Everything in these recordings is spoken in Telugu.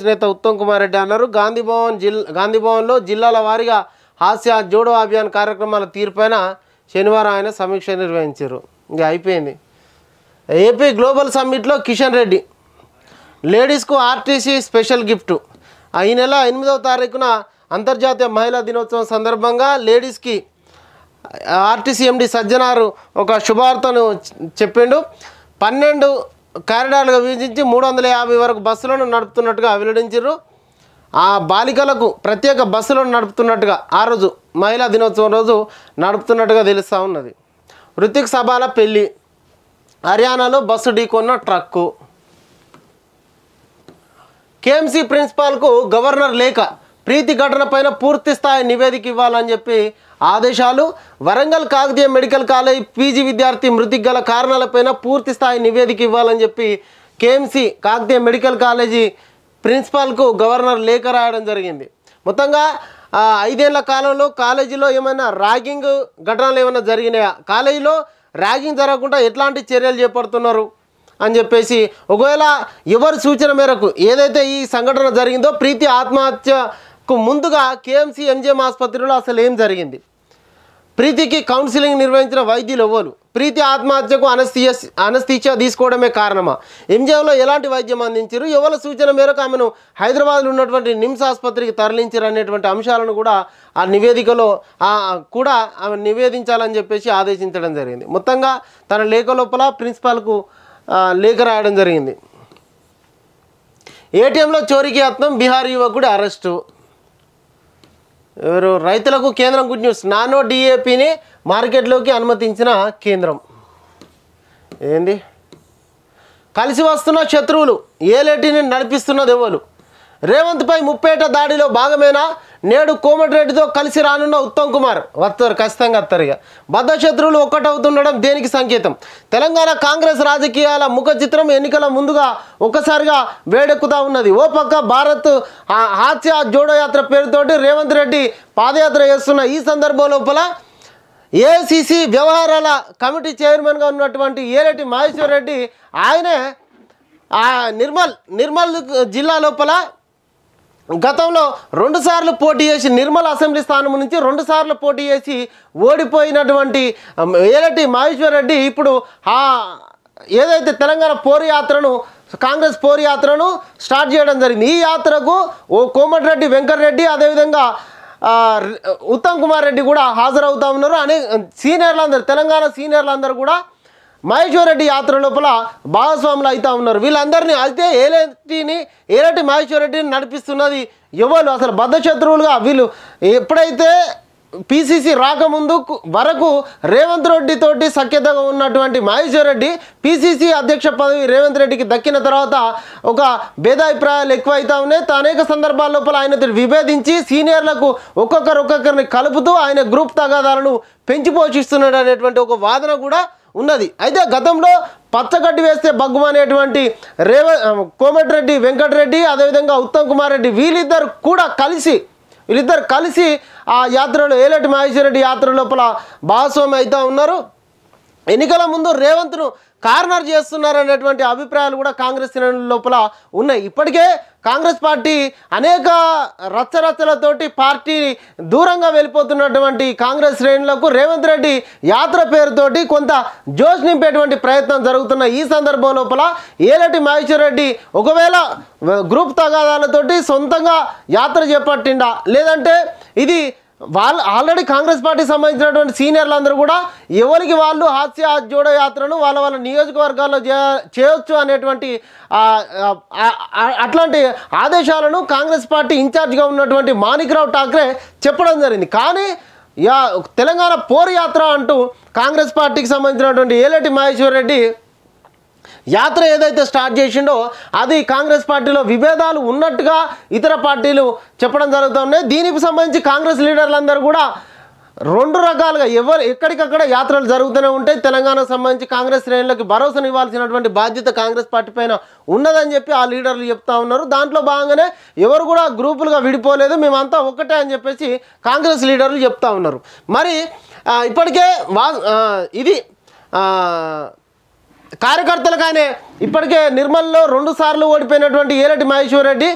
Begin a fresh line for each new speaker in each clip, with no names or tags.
నేత ఉత్తమ్ కుమార్ రెడ్డి అన్నారు. గాంధీ భవన్లో జిల్లాల వారీగా హాస్య జోడో అభియాన్ కార్యక్రమాల తీరుపైన శనివారం ఆయన సమీక్ష నిర్వహించారు. ఇంకా అయిపోయింది. ఏపీ గ్లోబల్ సమ్మిట్లో కిషన్ రెడ్డి లేడీస్కు ఆర్టీసీ స్పెషల్ గిఫ్ట్. ఈ నెల 8వ తారీఖున అంతర్జాతీయ మహిళా దినోత్సవం సందర్భంగా లేడీస్కి ఆర్టీసీ ఎండి సజ్జనారు ఒక శుభార్తను చెప్పిండు. 12 కారిడార్లుగా విభజించి 350 వరకు బస్సులను నడుపుతున్నట్టుగా వెల్లడించారు. ఆ బాలికలకు ప్రత్యేక బస్సులను నడుపుతున్నట్టుగా ఆ రోజు మహిళా దినోత్సవం రోజు నడుపుతున్నట్టుగా తెలుస్తూ ఉన్నది. హృతిక్ సభాల పెళ్ళి, హర్యానాలో బస్సు ఢీకొన్న ట్రక్కు. కేఎంసీ ప్రిన్సిపాల్కు గవర్నర్ లేఖ, ప్రీతి ఘటనపైన పూర్తి స్థాయి నివేదిక ఇవ్వాలని చెప్పి ఆదేశాలు. Warangal Kakatiya medical college PG విద్యార్థి మృతికి గల కారణాలపైన పూర్తి స్థాయి నివేదిక ఇవ్వాలని చెప్పి కేఎంసీ కాకతీయ మెడికల్ కాలేజీ ప్రిన్సిపాల్కు గవర్నర్ లేఖ రాయడం జరిగింది. మొత్తంగా 5 ఏళ్ల కాలంలో కాలేజీలో ఏమైనా ర్యాగింగ్ ఘటనలు ఏమైనా జరిగినాయా, కాలేజీలో ర్యాగింగ్ జరగకుండా ఎట్లాంటి చర్యలు చేపడుతున్నారు అని చెప్పేసి, ఒకవేళ ఎవరి సూచన మేరకు ఏదైతే ఈ సంఘటన జరిగిందో ప్రీతి ఆత్మహత్యకు ముందుగా కేఎంసీ ఎంజిఎం ఆసుపత్రిలో అసలు ఏం జరిగింది, ప్రీతికి కౌన్సిలింగ్ నిర్వహించిన వైద్యులు ఎవరు, ప్రీతి ఆత్మహత్యకు అనస్థీషియా తీసుకోవడమే కారణమా, ఎంజిఎంలో ఎలాంటి వైద్యం అందించారు, ఎవరి సూచన మేరకు ఆమెను హైదరాబాద్లో ఉన్నటువంటి నిమ్స్ ఆసుపత్రికి తరలించారు అనేటువంటి అంశాలను కూడా ఆ నివేదికలో కూడా ఆమె నివేదించాలని చెప్పేసి ఆదేశించడం జరిగింది. మొత్తంగా తన లేఖ లోపల ప్రిన్సిపాల్కు లేఖ రాయడం జరిగింది. ఏటీఎంలో చోరీకి యత్నం, బీహార్ యువకుడి అరెస్టు. ఎవరు? రైతులకు కేంద్రం గుడ్ న్యూస్, నానో డిఏపిని మార్కెట్లోకి అనుమతించిన కేంద్రం. ఏంది? కలిసి వస్తున్న శత్రువులు, ఏలేటిని నడిపిస్తున్నది ఎవరు? రేవంత్పై ముప్పేట దాడిలో భాగమేనా? నేడు కోమటిరెడ్డితో కలిసి రానున్న ఉత్తమ్ కుమార్ వస్తారు, ఖచ్చితంగా వస్తారు. ఇక బద్ధ శత్రువులు ఒక్కటవుతుండడం దేనికి సంకేతం? తెలంగాణ కాంగ్రెస్ రాజకీయాల ముఖ చిత్రం ఎన్నికల ముందుగా ఒక్కసారిగా వేడెక్కుతూ ఉన్నది. ఓ పక్క భారత్ హాస్య జోడో యాత్ర పేరుతోటి రేవంత్ రెడ్డి పాదయాత్ర చేస్తున్న ఈ సందర్భం లోపల ఏఐసిసి వ్యవహారాల కమిటీ చైర్మన్గా ఉన్నటువంటి ఏలేటి మహేశ్వర్ రెడ్డి ఆయనే నిర్మల్ జిల్లా లోపల గతంలో 2 సార్లు పోటీ చేసి నిర్మల్ అసెంబ్లీ స్థానం నుంచి 2 సార్లు పోటీ చేసి ఓడిపోయినటువంటి ఏలటి మహేశ్వర్ రెడ్డి ఇప్పుడు ఏదైతే తెలంగాణ పోరు యాత్రను, కాంగ్రెస్ పోరు యాత్రను స్టార్ట్ చేయడం జరిగింది. ఈ యాత్రకు కోమటిరెడ్డి వెంకటరెడ్డి అదేవిధంగా ఉత్తమ్ కుమార్ రెడ్డి కూడా హాజరవుతూ ఉన్నారు. సీనియర్లందరూ, తెలంగాణ సీనియర్లందరూ కూడా మహేశ్వర్ రెడ్డి యాత్ర లోపల భాగస్వాములు అవుతూ ఉన్నారు. వీళ్ళందరినీ అయితే ఏలేటి మహేశ్వర్ రెడ్డిని నడిపిస్తున్నది ఎవరు? అసలు బద్ధ శత్రువులుగా వీళ్ళు ఎప్పుడైతే పిసిసి రాకముందు వరకు రేవంత్ రెడ్డి తోటి సఖ్యతగా ఉన్నటువంటి మహేశ్వర్ రెడ్డి పిసిసి అధ్యక్ష పదవి రేవంత్ రెడ్డికి దక్కిన తర్వాత ఒక భేదాభిప్రాయాలు ఎక్కువైతా ఉన్నాయి. అనేక సందర్భాల లోపల ఆయనతో విభేదించి సీనియర్లకు ఒక్కొక్కరిని కలుపుతూ ఆయన గ్రూప్ తగాదాలను పెంచి పోషిస్తున్నాడు అనేటువంటి ఒక వాదన కూడా ఉన్నది. అయితే గతంలో పచ్చగడ్డి వేస్తే బగ్గుమనేటువంటి కోమటిరెడ్డి వెంకటరెడ్డి అదేవిధంగా ఉత్తమ్ కుమార్ రెడ్డి వీళ్ళిద్దరు కలిసి ఆ యాత్రలో ఏలేటి మహేశ్వర్ రెడ్డి యాత్ర లోపల భాగస్వామి అవుతూ ఉన్నారు. ఎన్నికల ముందు రేవంత్ను కార్నర్ చేస్తున్నారు అనేటువంటి అభిప్రాయాలు కూడా కాంగ్రెస్ శ్రేణుల లోపల ఉన్నాయి. ఇప్పటికే కాంగ్రెస్ పార్టీ అనేక రచ్చరచ్చలతోటి పార్టీ దూరంగా వెళ్ళిపోతున్నటువంటి కాంగ్రెస్ శ్రేణులకు రేవంత్ రెడ్డి యాత్ర పేరుతోటి కొంత జోష్ నింపేటువంటి ప్రయత్నం జరుగుతున్న ఈ సందర్భం లోపల ఏలేటి మహేశ్వర్ రెడ్డి ఒకవేళ గ్రూప్ తగాదాలతోటి సొంతంగా యాత్ర చేపట్టిండా, లేదంటే ఇది వాళ్ళు ఆల్రెడీ కాంగ్రెస్ పార్టీకి సంబంధించినటువంటి సీనియర్లందరూ కూడా ఎవరికి వాళ్ళు హాస్య జోడో యాత్రను వాళ్ళ నియోజకవర్గాల్లో చేయొచ్చు అనేటువంటి అట్లాంటి ఆదేశాలను కాంగ్రెస్ పార్టీ ఇన్ఛార్జ్గా ఉన్నటువంటి మాణిక్రావు ఠాక్రే చెప్పడం జరిగింది. కానీ తెలంగాణ పోరు యాత్ర అంటూ కాంగ్రెస్ పార్టీకి సంబంధించినటువంటి ఏలేటి మహేశ్వర్ రెడ్డి యాత్ర ఏదైతే స్టార్ట్ చేసిండో అది కాంగ్రెస్ పార్టీలో విభేదాలు ఉన్నట్టుగా ఇతర పార్టీలు చెప్పడం జరుగుతున్నాయి. దీనికి సంబంధించి కాంగ్రెస్ లీడర్లందరూ కూడా 2 రకాలుగా ఎక్కడికక్కడ యాత్రలు జరుగుతూనే ఉంటాయి. తెలంగాణకు సంబంధించి కాంగ్రెస్ శ్రేణులకు భరోసాను ఇవ్వాల్సినటువంటి బాధ్యత కాంగ్రెస్ పార్టీ పైన ఉన్నదని చెప్పి ఆ లీడర్లు చెప్తా ఉన్నారు. దాంట్లో భాగంగానే ఎవరు కూడా గ్రూపులుగా విడిపోలేదు, మేమంతా ఒక్కటే అని చెప్పేసి కాంగ్రెస్ లీడర్లు చెప్తా ఉన్నారు. మరి ఇప్పటికే ఇది కార్యకర్తలు కానీ ఇప్పటికే నిర్మల్లో 2 సార్లు ఓడిపోయినటువంటి ఏలటి మహేశ్వర్ రెడ్డి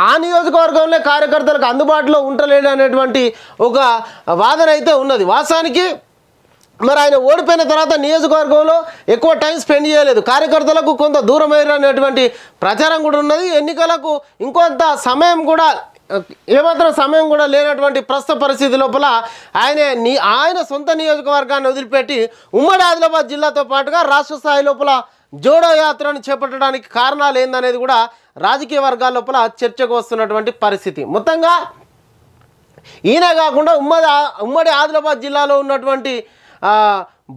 ఆ నియోజకవర్గంలో కార్యకర్తలకు అందుబాటులో ఉండలేడు అనేటువంటి ఒక వాదన అయితే ఉన్నది. వాస్తవానికి మరి ఆయన ఓడిపోయిన తర్వాత నియోజకవర్గంలో ఎక్కువ టైం స్పెండ్ చేయలేదు, కార్యకర్తలకు కొంత దూరం అయ్యారు అనేటువంటి ప్రచారం కూడా ఉన్నది. ఎన్నికలకు ఇంకొంత సమయం కూడా ఏమాత్రం సమయం కూడా లేనటువంటి ప్రస్తుత పరిస్థితి లోపల ఆయన సొంత నియోజకవర్గాన్ని వదిలిపెట్టి ఉమ్మడి ఆదిలాబాద్ జిల్లాతో పాటుగా రాష్ట్ర స్థాయి లోపల జోడో యాత్రను చేపట్టడానికి కారణాలు ఏందనేది కూడా రాజకీయ వర్గాల లోపల చర్చకు వస్తున్నటువంటి పరిస్థితి. మొత్తంగా ఈయన కాకుండా ఉమ్మడి ఆదిలాబాద్ జిల్లాలో ఉన్నటువంటి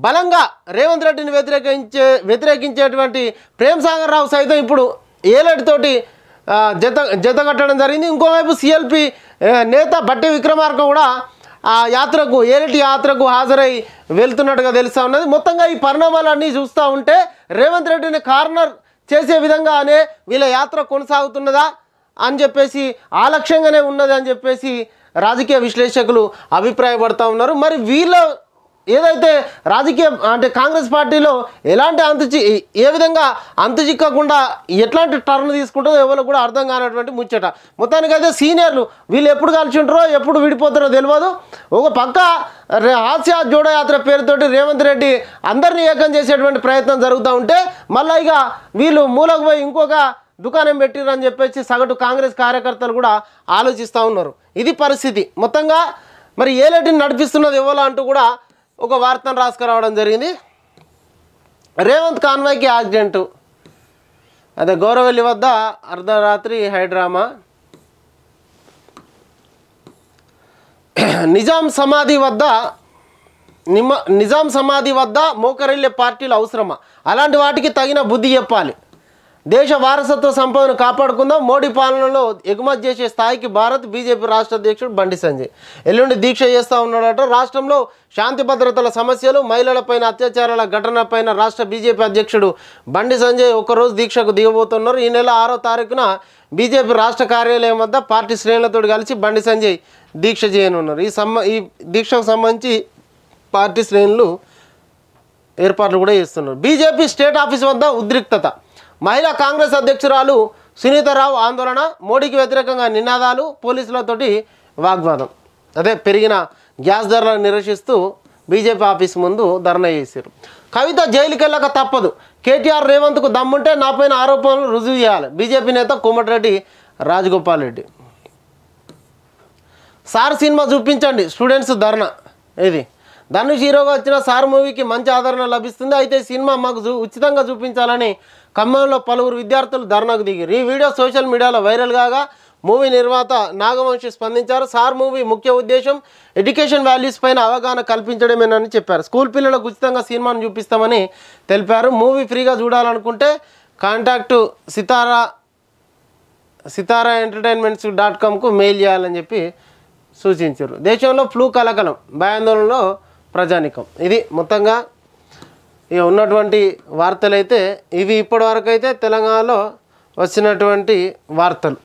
బలంగా రేవంత్ రెడ్డిని వ్యతిరేకించేటువంటి ప్రేమ్ సాగర్ రావు సైతం ఇప్పుడు ఏలటితోటి జత కట్టడం జరిగింది. ఇంకోవైపు సిఎల్పి నేత బట్టి విక్రమార్క కూడా ఆ యాత్రకు ఏలటి యాత్రకు హాజరై వెళ్తున్నట్టుగా తెలుస్తూ ఉన్నది. మొత్తంగా ఈ పరిణామాలన్నీ చూస్తూ ఉంటే రేవంత్ రెడ్డిని కార్నర్ చేసే విధంగానే వీళ్ళ యాత్ర కొనసాగుతున్నదా అని చెప్పేసి ఆ లక్ష్యంగానే ఉన్నది అని చెప్పేసి రాజకీయ విశ్లేషకులు అభిప్రాయపడుతూ ఉన్నారు. మరి వీళ్ళ ఏదైతే రాజకీయ అంటే కాంగ్రెస్ పార్టీలో ఎలాంటి ఏ విధంగా చిక్కకుండా ఎట్లాంటి టర్న్ తీసుకుంటుందో ఎవరు కూడా అర్థం కానటువంటి ముచ్చట. మొత్తానికైతే సీనియర్లు వీళ్ళు ఎప్పుడు కలిసి ఉంటారో ఎప్పుడు విడిపోతారో తెలియదు. ఒక పక్క హాస్య జోడో యాత్ర పేరుతోటి రేవంత్ రెడ్డి అందరినీ ఏకం చేసేటువంటి ప్రయత్నం జరుగుతూ ఉంటే మళ్ళీ ఇక వీళ్ళు మూలకు పోయి ఇంకొక దుకాణం పెట్టిరని చెప్పేసి సగటు కాంగ్రెస్ కార్యకర్తలు కూడా ఆలోచిస్తూ ఉన్నారు. ఇది పరిస్థితి. మొత్తంగా మరి ఏలేటిని నడిపిస్తున్నది ఎవరో అంటూ కూడా ఒక వార్తను రాసుకురావడం జరిగింది. రేవంత్ కాన్వాయ్కి యాక్సిడెంటు, అదే గౌరవల్లి వద్ద అర్ధరాత్రి హైడ్రామా. నిజాం సమాధి వద్ద మోకరిల్లే పార్టీలు అవసరమా? అలాంటి వాటికి తగిన బుద్ధి చెప్పాలి. దేశ వారసత్వ సంపదను కాపాడుకుందాం. మోడీ పాలనలో ఎగుమతి చేసే స్థాయికి భారత్. బీజేపీ రాష్ట్ర అధ్యక్షుడు బండి సంజయ్ ఎల్లుండి దీక్ష చేస్తూ ఉన్నాడట. రాష్ట్రంలో శాంతి భద్రతల సమస్యలు, మహిళలపైన అత్యాచారాల ఘటనపైన రాష్ట్ర బీజేపీ అధ్యక్షుడు బండి సంజయ్ ఒకరోజు దీక్షకు దిగబోతున్నారు. ఈ నెల 6వ తారీఖున బీజేపీ రాష్ట్ర కార్యాలయం వద్ద పార్టీ శ్రేణులతో కలిసి బండి సంజయ్ దీక్ష చేయనున్నారు. ఈ దీక్షకు సంబంధించి పార్టీ శ్రేణులు ఏర్పాట్లు కూడా చేస్తున్నారు. బీజేపీ స్టేట్ ఆఫీస్ వద్ద ఉద్రిక్తత. మహిళా కాంగ్రెస్ అధ్యక్షురాలు సునీతారావు ఆందోళన. మోడీకి వ్యతిరేకంగా నినాదాలు, పోలీసులతోటి వాగ్వాదం. అదే పెరిగిన గ్యాస్ ధరలను నిరసిస్తూ బీజేపీ ఆఫీస్ ముందు ధర్నా చేశారు. కవిత జైలుకి వెళ్ళక తప్పదు. కేటీఆర్ రేవంత్కు దమ్ముంటే నాపైన ఆరోపణలు రుజువు చేయాలి. బీజేపీ నేత కోమటిరెడ్డి రాజగోపాల్ రెడ్డి. సార్ సినిమా చూపించండి, స్టూడెంట్స్ ధర్నా. ఇది ధనుష్ హీరోగా వచ్చిన సార్ మూవీకి మంచి ఆదరణ లభిస్తుంది. అయితే సినిమా మాకు ఉచితంగా చూపించాలని ఖమ్మంలో పలువురు విద్యార్థులు ధర్నాకు దిగారు. ఈ వీడియో సోషల్ మీడియాలో వైరల్ కాగా మూవీ నిర్మాత నాగవంశి స్పందించారు. సార్ మూవీ ముఖ్య ఉద్దేశం ఎడ్యుకేషన్ వాల్యూస్ పైన అవగాహన కల్పించడమేనని చెప్పారు. స్కూల్ పిల్లలకు ఉచితంగా సినిమాను చూపిస్తామని తెలిపారు. మూవీ ఫ్రీగా చూడాలనుకుంటే కాంటాక్టు సితారా ఎంటర్టైన్మెంట్స్.comకు మెయిల్ చేయాలని చెప్పి సూచించారు. దేశంలో ఫ్లూ కలకలం, భయాందోళనలో ప్రజానికం. ఇది మొత్తంగా ఇక ఉన్నటువంటి వార్తలు అయితే ఇవి. ఇప్పటివరకు అయితే తెలంగాణలో వచ్చినటువంటి వార్తలు.